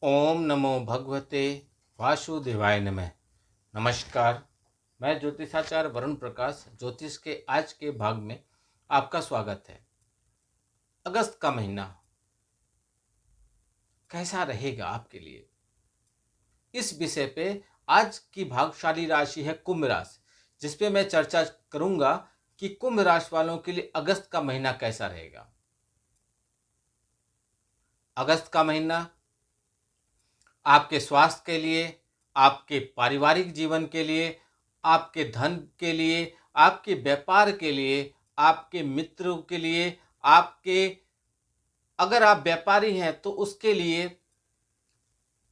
ओम नमो भगवते वासुदेवाय नमः। नमस्कार। मैं ज्योतिषाचार्य वरुण प्रकाश ज्योतिष के आज के भाग में आपका स्वागत है। अगस्त का महीना कैसा रहेगा आपके लिए, इस विषय पे आज की भाग्यशाली राशि है कुंभ राशि, जिस पे मैं चर्चा करूंगा कि कुंभ राशि वालों के लिए अगस्त का महीना कैसा रहेगा। अगस्त का महीना आपके स्वास्थ्य के लिए, आपके पारिवारिक जीवन के लिए, आपके धन के लिए, आपके व्यापार के लिए, आपके मित्रों के लिए, आपके अगर आप व्यापारी हैं तो उसके लिए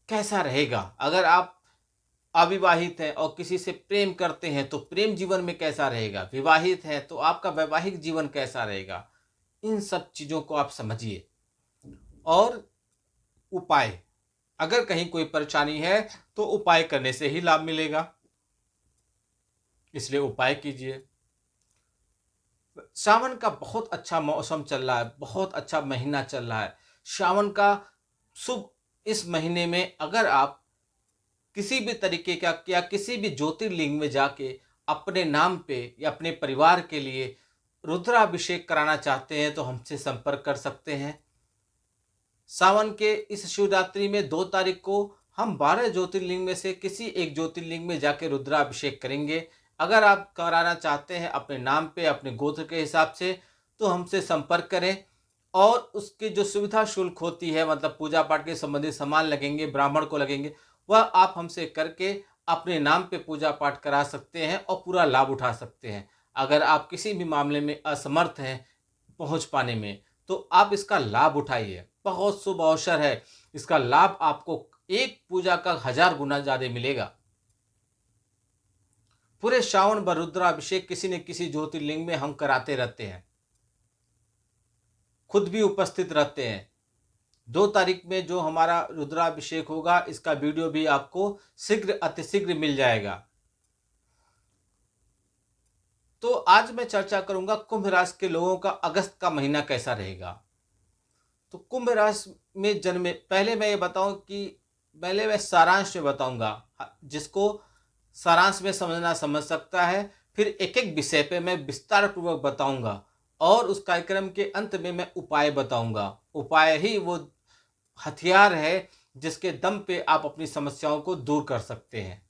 कैसा रहेगा। अगर आप अविवाहित हैं और किसी से प्रेम करते हैं तो प्रेम जीवन में कैसा रहेगा। विवाहित हैं तो आपका वैवाहिक जीवन कैसा रहेगा। इन सब चीज़ों को आप समझिए। और उपाय, अगर कहीं कोई परेशानी है तो उपाय करने से ही लाभ मिलेगा, इसलिए उपाय कीजिए। सावन का बहुत अच्छा मौसम चल रहा है, बहुत अच्छा महीना चल रहा है। सावन का शुभ इस महीने में अगर आप किसी भी तरीके का या किसी भी ज्योतिर्लिंग में जाके अपने नाम पे या अपने परिवार के लिए रुद्राभिषेक कराना चाहते हैं तो हमसे संपर्क कर सकते हैं। सावन के इस शिवरात्रि में 2 तारीख को हम 12 ज्योतिर्लिंग में से किसी एक ज्योतिर्लिंग में जाके रुद्राभिषेक करेंगे। अगर आप कराना चाहते हैं अपने नाम पे, अपने गोत्र के हिसाब से, तो हमसे संपर्क करें। और उसकी जो सुविधा शुल्क होती है, मतलब पूजा पाठ के संबंधित सामान लगेंगे, ब्राह्मण को लगेंगे, वह आप हमसे करके अपने नाम पे पूजा पाठ करा सकते हैं और पूरा लाभ उठा सकते हैं। अगर आप किसी भी मामले में असमर्थ हैं पहुंच पाने में, तो आप इसका लाभ उठाइए। बहुत शुभ अवसर है, इसका लाभ आपको एक पूजा का 1000 गुना ज्यादा मिलेगा। पूरे श्रावण भर रुद्राभिषेक किसी न किसी ज्योतिर्लिंग में हम कराते रहते हैं, खुद भी उपस्थित रहते हैं। 2 तारीख में जो हमारा रुद्राभिषेक होगा, इसका वीडियो भी आपको शीघ्र अतिशीघ्र मिल जाएगा। तो आज मैं चर्चा करूंगा कुंभ राशि के लोगों का अगस्त का महीना कैसा रहेगा। तो कुंभ राशि में जन्मे, पहले मैं ये बताऊं कि पहले मैं सारांश में बताऊंगा, जिसको सारांश में समझना समझ सकता है। फिर एक एक विषय पे मैं विस्तार पूर्वक बताऊंगा और उस कार्यक्रम के अंत में मैं उपाय बताऊंगा। उपाय ही वो हथियार है जिसके दम पे आप अपनी समस्याओं को दूर कर सकते हैं।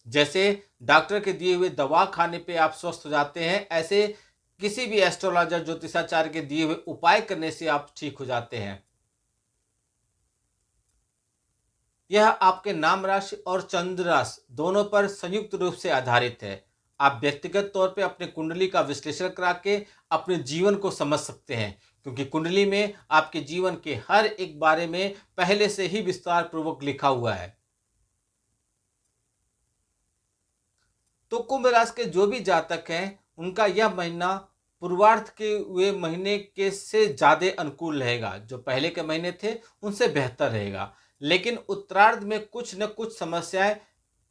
जैसे डॉक्टर के दिए हुए दवा खाने पे आप स्वस्थ हो जाते हैं, ऐसे किसी भी एस्ट्रोलॉजर ज्योतिषाचार्य के दिए हुए उपाय करने से आप ठीक हो जाते हैं। यह आपके नाम राशि और चंद्र राशि दोनों पर संयुक्त रूप से आधारित है। आप व्यक्तिगत तौर पे अपने कुंडली का विश्लेषण करा के अपने जीवन को समझ सकते हैं, क्योंकि कुंडली में आपके जीवन के हर एक बारे में पहले से ही विस्तार पूर्वक लिखा हुआ है। तो कुंभ राशि के जो भी जातक हैं, उनका यह महीना पूर्वार्ध के हुए महीने के से ज्यादा अनुकूल रहेगा। जो पहले के महीने थे उनसे बेहतर रहेगा, लेकिन उत्तरार्ध में कुछ न कुछ समस्याएं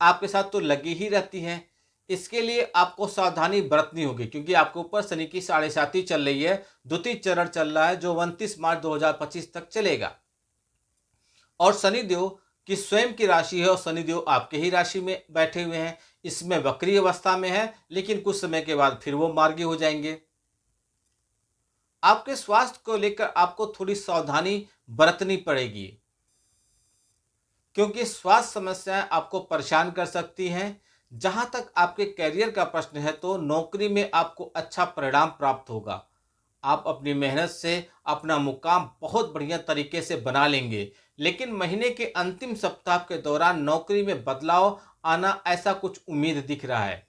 आपके साथ तो लगी ही रहती हैं। इसके लिए आपको सावधानी बरतनी होगी, क्योंकि आपके ऊपर शनि की 7.5 चल रही है। द्वितीय चरण चल रहा है जो 29 मार्च 2025 तक चलेगा। और शनिदेव की स्वयं की राशि है और शनिदेव आपके ही राशि में बैठे हुए हैं। इसमें वक्री अवस्था में है, लेकिन कुछ समय के बाद फिर वो मार्गी हो जाएंगे। आपके स्वास्थ्य को लेकर आपको थोड़ी सावधानी बरतनी पड़ेगी, क्योंकि स्वास्थ्य समस्याएं आपको परेशान कर सकती हैं। जहां तक आपके करियर का प्रश्न है, तो नौकरी में आपको अच्छा परिणाम प्राप्त होगा। आप अपनी मेहनत से अपना मुकाम बहुत बढ़िया तरीके से बना लेंगे, लेकिन महीने के अंतिम सप्ताह के दौरान नौकरी में बदलाव आना, ऐसा कुछ उम्मीद दिख रहा है।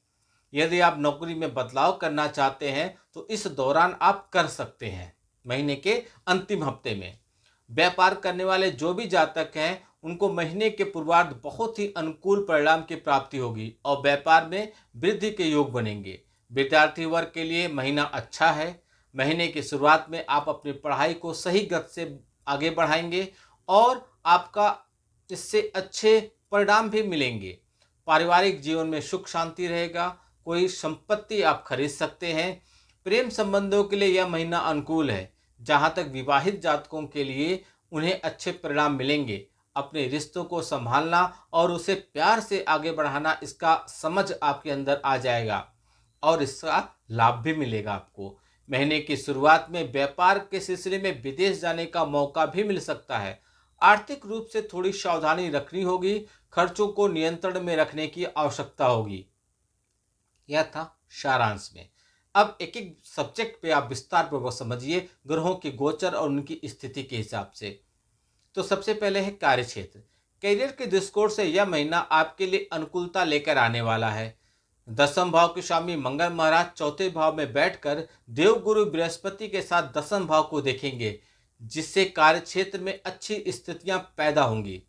यदि आप नौकरी में बदलाव करना चाहते हैं तो इस दौरान आप कर सकते हैं, महीने के अंतिम हफ्ते में। व्यापार करने वाले जो भी जातक हैं, उनको महीने के पूर्वार्ध बहुत ही अनुकूल परिणाम की प्राप्ति होगी और व्यापार में वृद्धि के योग बनेंगे। विद्यार्थी वर्ग के लिए महीना अच्छा है। महीने की शुरुआत में आप अपनी पढ़ाई को सही गति से आगे बढ़ाएंगे और आपका इससे अच्छे परिणाम भी मिलेंगे। पारिवारिक जीवन में सुख शांति रहेगा। कोई संपत्ति आप खरीद सकते हैं। प्रेम संबंधों के लिए यह महीना अनुकूल है। जहां तक विवाहित जातकों के लिए उन्हें अच्छे परिणाम मिलेंगे। अपने रिश्तों को संभालना और उसे प्यार से आगे बढ़ाना, इसका समझ आपके अंदर आ जाएगा और इसका लाभ भी मिलेगा आपको। महीने की शुरुआत में व्यापार के सिलसिले में विदेश जाने का मौका भी मिल सकता है। आर्थिक रूप से थोड़ी सावधानी रखनी होगी, खर्चों को नियंत्रण में रखने की आवश्यकता होगी। यह था सारांश में। अब एक एक सब्जेक्ट पे आप विस्तार पूर्वक समझिए ग्रहों के गोचर और उनकी स्थिति के हिसाब से। तो सबसे पहले है कार्य क्षेत्र। करियर के दृष्टिकोण से यह महीना आपके लिए अनुकूलता लेकर आने वाला है। दसम भाव के स्वामी मंगल महाराज चौथे भाव में बैठकर देवगुरु बृहस्पति के साथ दसम भाव को देखेंगे, जिससे कार्य क्षेत्र में अच्छी स्थितियां पैदा होंगी।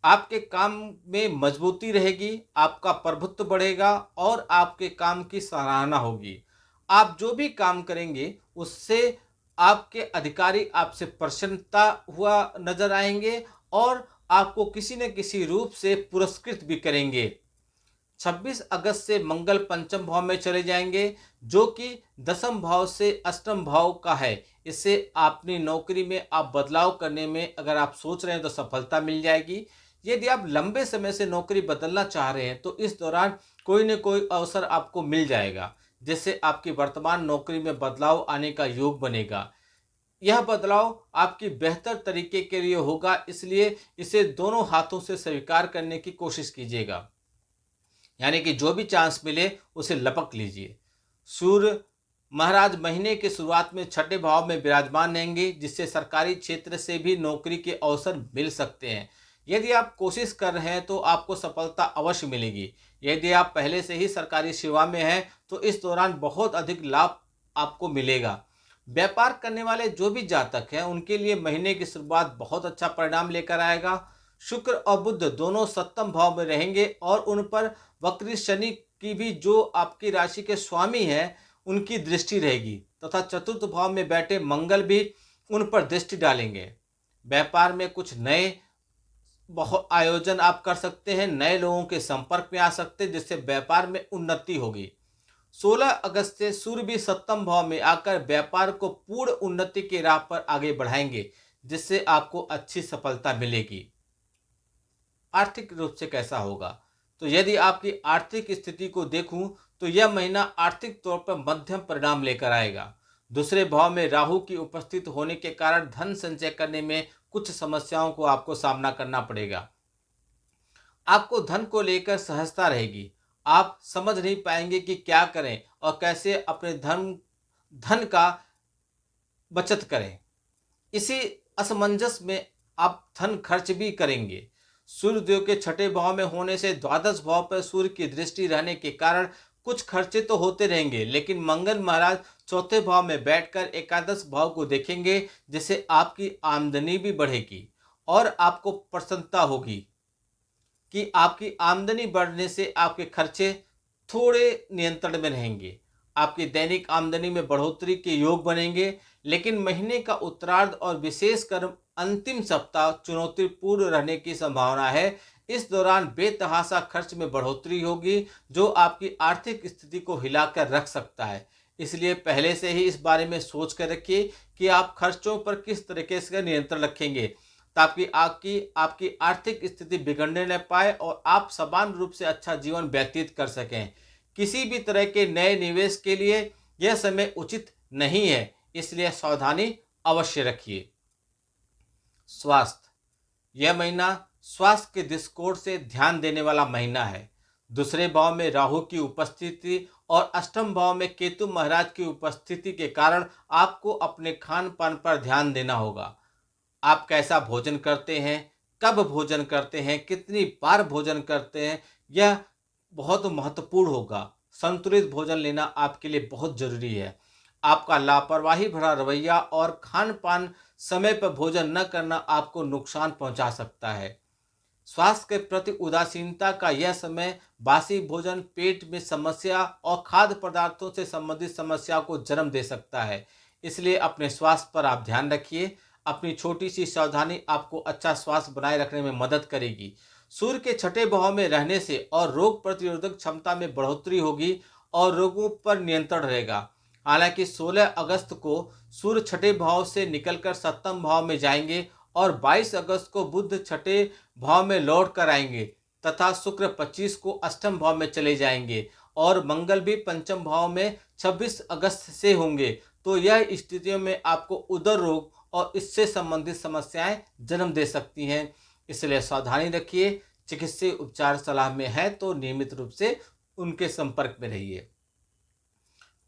आपके काम में मजबूती रहेगी, आपका प्रभुत्व बढ़ेगा और आपके काम की सराहना होगी। आप जो भी काम करेंगे उससे आपके अधिकारी आपसे प्रसन्नता हुआ नजर आएंगे और आपको किसी न किसी रूप से पुरस्कृत भी करेंगे। 26 अगस्त से मंगल पंचम भाव में चले जाएंगे, जो कि दसम भाव से अष्टम भाव का है। इससे अपनी नौकरी में आप बदलाव करने में अगर आप सोच रहे हैं तो सफलता मिल जाएगी। यदि आप लंबे समय से नौकरी बदलना चाह रहे हैं तो इस दौरान कोई न कोई अवसर आपको मिल जाएगा, जिससे आपकी वर्तमान नौकरी में बदलाव आने का योग बनेगा। यह बदलाव आपकी बेहतर तरीके के लिए होगा, इसलिए इसे दोनों हाथों से स्वीकार करने की कोशिश कीजिएगा। यानी कि जो भी चांस मिले उसे लपक लीजिए। सूर्य महाराज महीने की शुरुआत में छठे भाव में विराजमान रहेंगे, जिससे सरकारी क्षेत्र से भी नौकरी के अवसर मिल सकते हैं। यदि आप कोशिश कर रहे हैं तो आपको सफलता अवश्य मिलेगी। यदि आप पहले से ही सरकारी सेवा में हैं तो इस दौरान बहुत अधिक लाभ आपको मिलेगा। व्यापार करने वाले जो भी जातक हैं उनके लिए महीने की शुरुआत बहुत अच्छा परिणाम लेकर आएगा। शुक्र और बुध दोनों सप्तम भाव में रहेंगे और उन पर वक्री शनि की भी, जो आपकी राशि के स्वामी हैं, उनकी दृष्टि रहेगी तथा चतुर्थ भाव में बैठे मंगल भी उन पर दृष्टि डालेंगे। व्यापार में कुछ नए बहुत आयोजन आप कर सकते हैं, नए लोगों के संपर्क में आ सकते हैं, जिससे व्यापार में उन्नति होगी। 16 अगस्त से सूर्य भी सप्तम भाव में आकर व्यापार को पूर्ण उन्नति के राह पर आगे बढ़ाएंगे, जिससे आपको अच्छी सफलता मिलेगी। आर्थिक रूप से कैसा होगा? तो यदि आपकी आर्थिक स्थिति को देखूं तो यह महीना आर्थिक तौर पर मध्यम परिणाम लेकर आएगा। दूसरे भाव में राहु की उपस्थित होने के कारण धन संचय करने में कुछ समस्याओं को आपको सामना करना पड़ेगा। आपको धन को लेकर सहजता रहेगी। आप समझ नहीं पाएंगे कि क्या करें और कैसे अपने धन का बचत करें। इसी असमंजस में आप धन खर्च भी करेंगे। सूर्यदेव के छठे भाव में होने से द्वादश भाव पर सूर्य की दृष्टि रहने के कारण कुछ खर्चे तो होते रहेंगे, लेकिन मंगल महाराज चौथे भाव में बैठकर एकादश भाव को देखेंगे, जिससे आपकी आमदनी भी बढ़ेगी और आपको प्रसन्नता होगी कि आपकी आमदनी बढ़ने से आपके खर्चे थोड़े नियंत्रण में रहेंगे। आपकी दैनिक आमदनी में बढ़ोतरी के योग बनेंगे, लेकिन महीने का उत्तरार्ध और विशेषकर अंतिम सप्ताह चुनौतीपूर्ण रहने की संभावना है। इस दौरान बेतहाशा खर्च में बढ़ोतरी होगी, जो आपकी आर्थिक स्थिति को हिलाकर रख सकता है। इसलिए पहले से ही इस बारे में सोच कर रखिए कि आप खर्चों पर किस तरीके से नियंत्रण रखेंगे, ताकि आपकी आर्थिक स्थिति बिगड़ने न पाए और आप समान रूप से अच्छा जीवन व्यतीत कर सकें। किसी भी तरह के नए निवेश के लिए यह समय उचित नहीं है, इसलिए सावधानी अवश्य रखिए। स्वास्थ्य। यह महीना स्वास्थ्य के दृष्टिकोण से ध्यान देने वाला महीना है। दूसरे भाव में राहु की उपस्थिति और अष्टम भाव में केतु महाराज की उपस्थिति के कारण आपको अपने खान पान पर ध्यान देना होगा। आप कैसा भोजन करते हैं, कब भोजन करते हैं, कितनी बार भोजन करते हैं, यह बहुत महत्वपूर्ण होगा। संतुलित भोजन लेना आपके लिए बहुत जरूरी है। आपका लापरवाही भरा रवैया और खान पान समय पर भोजन न करना आपको नुकसान पहुंचा सकता है। स्वास्थ्य के प्रति उदासीनता का यह समय बासी भोजन, पेट में समस्या और खाद्य पदार्थों से संबंधित समस्या को जन्म दे सकता है। इसलिए अपने स्वास्थ्य पर आप ध्यान रखिए। अपनी छोटी सी सावधानी आपको अच्छा स्वास्थ्य बनाए रखने में मदद करेगी। सूर्य के छठे भाव में रहने से और रोग प्रतिरोधक क्षमता में बढ़ोतरी होगी और रोगों पर नियंत्रण रहेगा। हालांकि 16 अगस्त को सूर्य छठे भाव से निकलकर सप्तम भाव में जाएंगे और 22 अगस्त को बुध छठे भाव में लौट कर आएंगे तथा शुक्र 25 को अष्टम भाव में चले जाएंगे और मंगल भी पंचम भाव में 26 अगस्त से होंगे। तो यह स्थितियों में आपको उदर रोग और इससे संबंधित समस्याएं जन्म दे सकती हैं, इसलिए सावधानी रखिए। चिकित्सीय उपचार सलाह में है तो नियमित रूप से उनके संपर्क में रहिए।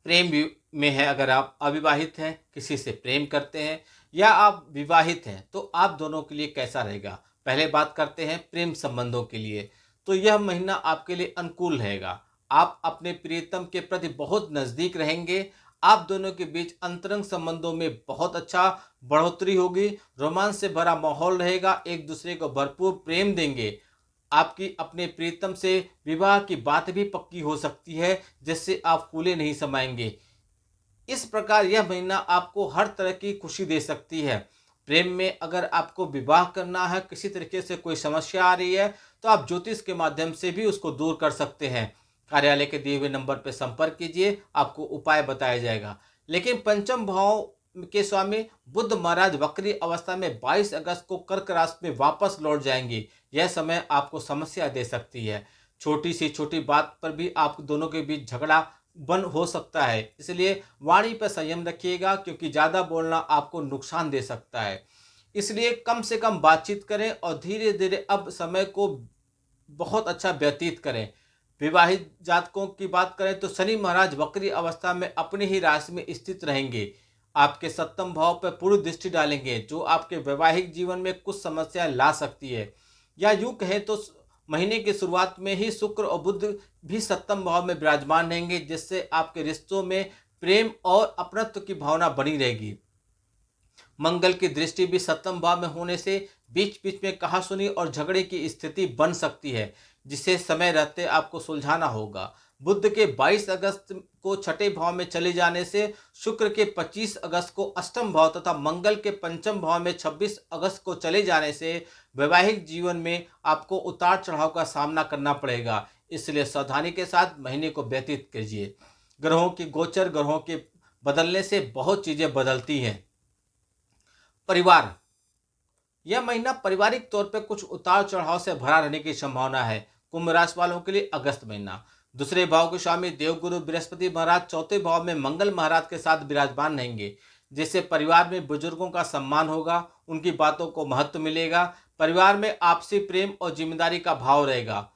प्रेम में है, अगर आप अविवाहित हैं, किसी से प्रेम करते हैं या आप विवाहित हैं तो आप दोनों के लिए कैसा रहेगा। पहले बात करते हैं प्रेम संबंधों के लिए। तो यह महीना आपके लिए अनुकूल रहेगा। आप अपने प्रियतम के प्रति बहुत नज़दीक रहेंगे। आप दोनों के बीच अंतरंग संबंधों में बहुत अच्छा बढ़ोतरी होगी। रोमांस से भरा माहौल रहेगा। एक दूसरे को भरपूर प्रेम देंगे। आपकी अपने प्रीतम से विवाह की बात भी पक्की हो सकती है, जिससे आप फूले नहीं समाएंगे। इस प्रकार यह महीना आपको हर तरह की खुशी दे सकती है। प्रेम में अगर आपको विवाह करना है, किसी तरीके से कोई समस्या आ रही है, तो आप ज्योतिष के माध्यम से भी उसको दूर कर सकते हैं। कार्यालय के दिए हुए नंबर पर संपर्क कीजिए, आपको उपाय बताया जाएगा। लेकिन पंचम भाव के स्वामी बुध महाराज वक्री अवस्था में 22 अगस्त को कर्क राशि में वापस लौट जाएंगे। यह समय आपको समस्या दे सकती है। छोटी सी छोटी बात पर भी आप दोनों के बीच झगड़ा बन हो सकता है, इसलिए वाणी पर संयम रखिएगा, क्योंकि ज़्यादा बोलना आपको नुकसान दे सकता है। इसलिए कम से कम बातचीत करें और धीरे धीरे अब समय को बहुत अच्छा व्यतीत करें। विवाहित जातकों की बात करें तो शनि महाराज वक्री अवस्था में अपनी ही राशि में स्थित रहेंगे। आपके सप्तम भाव पर पूरी दृष्टि डालेंगे, जो आपके वैवाहिक जीवन में कुछ समस्या ला सकती है। या यूं कहें तो महीने की शुरुआत में ही शुक्र और बुध भी सप्तम भाव में विराजमान रहेंगे, जिससे आपके रिश्तों में प्रेम और अपनत्व की भावना बनी रहेगी। मंगल की दृष्टि भी सप्तम भाव में होने से बीच बीच में कहासुनी और झगड़े की स्थिति बन सकती है, जिसे समय रहते आपको सुलझाना होगा। बुध के 22 अगस्त को छठे भाव में चले जाने से शुक्र के 25 अगस्त को अष्टम भाव तथा मंगल के पंचम भाव में 26 अगस्त को चले जाने से वैवाहिक जीवन में आपको उतार चढ़ाव का सामना करना पड़ेगा। इसलिए सावधानी के साथ महीने को व्यतीत कीजिए। ग्रहों की गोचर, ग्रहों के बदलने से बहुत चीजें बदलती हैं। परिवार, यह महीना पारिवारिक तौर पर कुछ उतार चढ़ाव से भरा रहने की संभावना है। कुंभ राशि वालों के लिए अगस्त महीना। दूसरे भाव के स्वामी देवगुरु बृहस्पति महाराज चौथे भाव में मंगल महाराज के साथ विराजमान रहेंगे, जिससे परिवार में बुजुर्गों का सम्मान होगा, उनकी बातों को महत्व मिलेगा। परिवार में आपसी प्रेम और जिम्मेदारी का भाव रहेगा।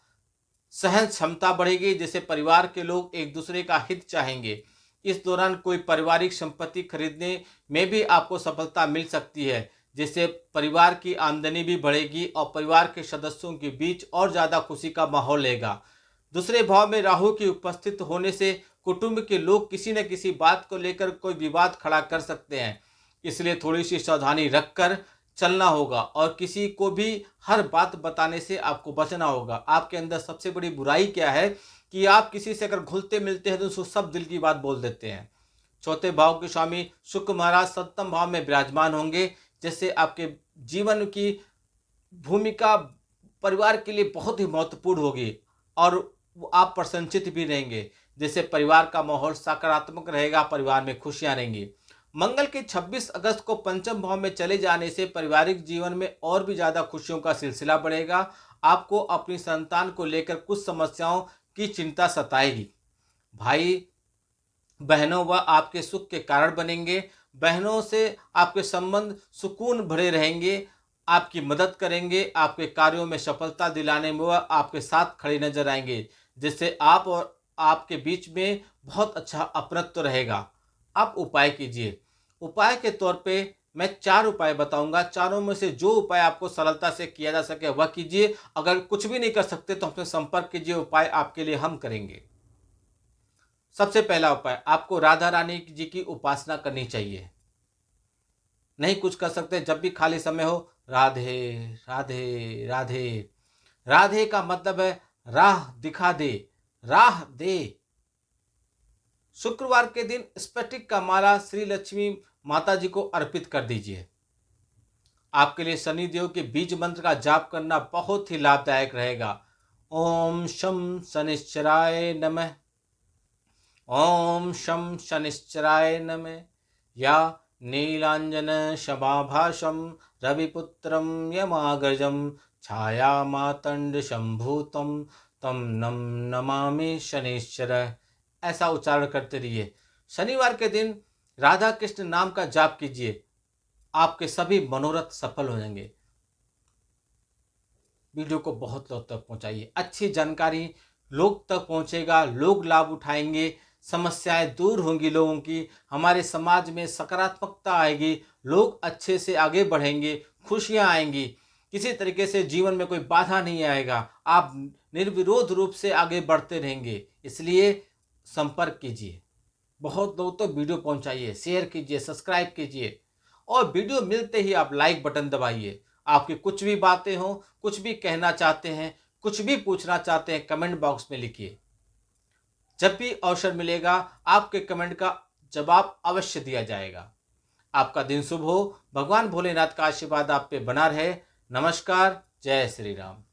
सहन क्षमता बढ़ेगी, जिससे परिवार के लोग एक दूसरे का हित चाहेंगे। इस दौरान कोई पारिवारिक संपत्ति खरीदने में भी आपको सफलता मिल सकती है, जिससे परिवार की आमदनी भी बढ़ेगी और परिवार के सदस्यों के बीच और ज़्यादा खुशी का माहौल रहेगा। दूसरे भाव में राहु की उपस्थित होने से कुटुंब के लोग किसी न किसी बात को लेकर कोई विवाद खड़ा कर सकते हैं, इसलिए थोड़ी सी सावधानी रखकर चलना होगा और किसी को भी हर बात बताने से आपको बचना होगा। आपके अंदर सबसे बड़ी बुराई क्या है कि आप किसी से अगर घुलते मिलते हैं तो उसको सब दिल की बात बोल देते हैं। चौथे भाव के स्वामी शुक्र महाराज सप्तम भाव में विराजमान होंगे, जिससे आपके जीवन की भूमिका परिवार के लिए बहुत ही महत्वपूर्ण होगी और आप प्रसन्नचित भी रहेंगे, जिससे परिवार का माहौल सकारात्मक रहेगा, परिवार में खुशियां रहेंगी। मंगल के 26 अगस्त को पंचम भाव में चले जाने से पारिवारिक जीवन में और भी ज़्यादा खुशियों का सिलसिला बढ़ेगा। आपको अपनी संतान को लेकर कुछ समस्याओं की चिंता सताएगी। भाई बहनों व आपके सुख के कारण बनेंगे। बहनों से आपके संबंध सुकून भरे रहेंगे, आपकी मदद करेंगे, आपके कार्यों में सफलता दिलाने में वह आपके साथ खड़े नजर आएंगे, जिससे आप और आपके बीच में बहुत अच्छा अपनत्व रहेगा। आप उपाय कीजिए। उपाय के तौर पे मैं 4 उपाय बताऊंगा, चारों में से जो उपाय आपको सरलता से किया जा सके वह कीजिए। अगर कुछ भी नहीं कर सकते तो हमसे संपर्क कीजिए, उपाय आपके लिए हम करेंगे। सबसे पहला उपाय, आपको राधा रानी जी की उपासना करनी चाहिए। नहीं कुछ कर सकते, जब भी खाली समय हो राधे राधे राधे। राधे का मतलब है राह दिखा दे, राह दे। शुक्रवार के दिन स्फटिक का माला श्री लक्ष्मी माता जी को अर्पित कर दीजिए। आपके लिए शनिदेव के बीज मंत्र का जाप करना बहुत ही लाभदायक रहेगा। ओम शम शनिश्चराय नमः, ओम शम शनिश्चराय नमः। या नीलांजन शमाभासम रविपुत्रं यमाग्रजं छाया शंभूतम तम नमामि शनिश्चर। ऐसा उच्चारण करते रहिए। शनिवार के दिन राधा कृष्ण नाम का जाप कीजिए, आपके सभी मनोरथ सफल हो जाएंगे। वीडियो को बहुत लोग तक पहुंचाइए, अच्छी जानकारी लोग तक पहुंचेगा, लोग लाभ उठाएंगे, समस्याएं दूर होंगी लोगों की, हमारे समाज में सकारात्मकता आएगी, लोग अच्छे से आगे बढ़ेंगे, खुशियां आएंगी, किसी तरीके से जीवन में कोई बाधा नहीं आएगा, आप निर्विरोध रूप से आगे बढ़ते रहेंगे। इसलिए संपर्क कीजिए, बहुत लोग तो वीडियो पहुंचाइए, शेयर कीजिए, सब्सक्राइब कीजिए, और वीडियो मिलते ही आप लाइक बटन दबाइए। आपकी कुछ भी बातें हो, कुछ भी कहना चाहते हैं, कुछ भी पूछना चाहते हैं, कमेंट बॉक्स में लिखिए। जब भी अवसर मिलेगा आपके कमेंट का जवाब अवश्य दिया जाएगा। आपका दिन शुभ हो, भगवान भोलेनाथ का आशीर्वाद आप पे बना रहे। नमस्कार, जय श्री राम।